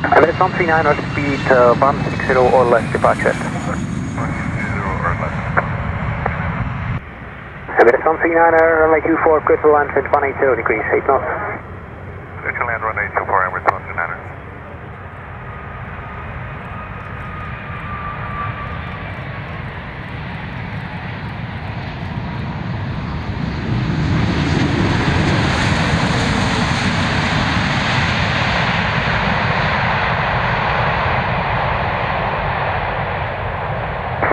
Emirates 139 speed 160 or less departure. 160 or less. Emirates 139 runway 24, clear to land at 180 degrees, 8 knots. Clear to land runway 24, Emirates 139.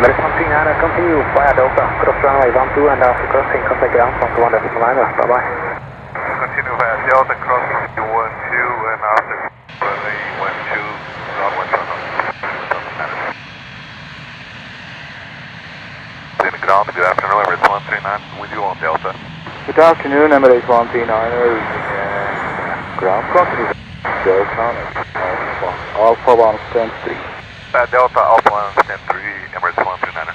Emirates 139, continue via Delta, cross runway 12 and after crossing, contact ground from 1.9, bye bye. Continue via Delta, cross from 12 and after runway 12, ground 1 in the ground, good afternoon, Emirates 139, with you on Delta. Good afternoon, Emirates 139ers. Ground continue Delta, Alpha 1 stand 3. Delta, Alpha 1, stand 3, Emirates 139.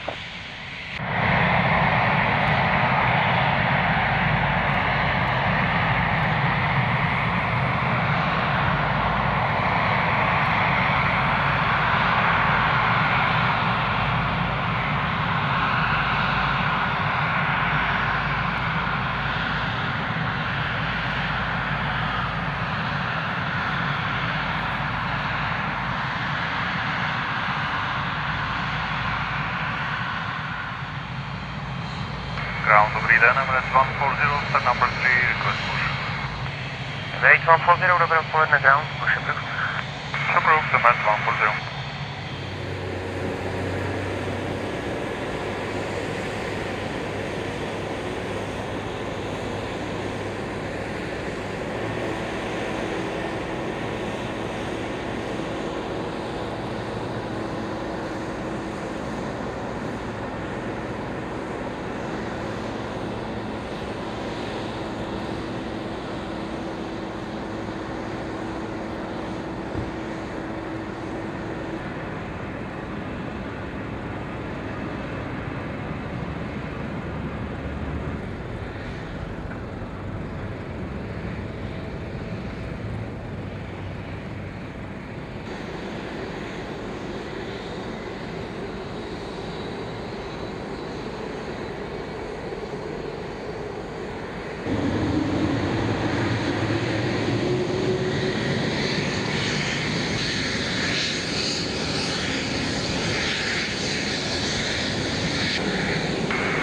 Ground, dobrý den, Emirates 140, start number 3, request push. Emirates 140, dobré odpoledne, ground, push approved. Approved, Emirates 140.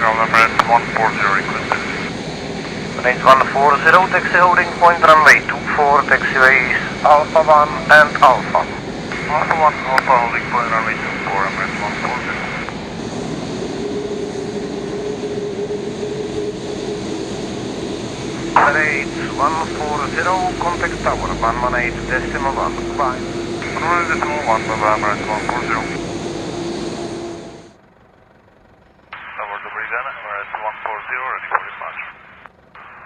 Ground Emirates 140 requested. Emirates 140, taxi holding point runway 24, taxiways Alpha 1 and Alpha. Alpha 1, Alpha holding point runway 24, Emirates 140. Emirates 140, contact tower 118.1, bye. 118.1, bye-bye, Emirates 140. Emirates 140, ready for departure.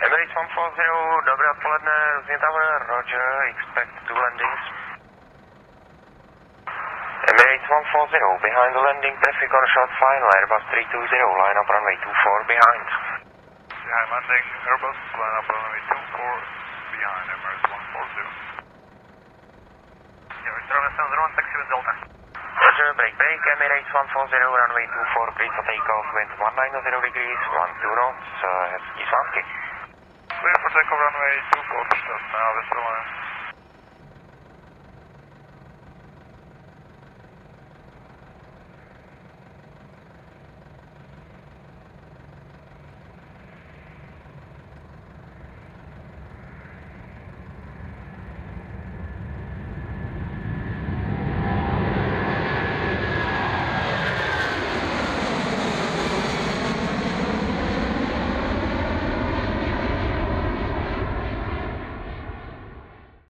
Emirates 140, dobré odpoledne, Různě Tower, Roger, expect 2 landings. Emirates 140, behind the landing, traffic on short final, Airbus 320, line up runway 24, behind. Behind landing, Airbus, line up runway 24, behind, Emirates 140. Yeah, Australia Sound 01, taxi with Delta. Roger, break, Emirates 140, runway 24, please for takeoff, wind 190 degrees, 12 knots, hezký svátky. Clear for takeoff runway 24, just now, Australia.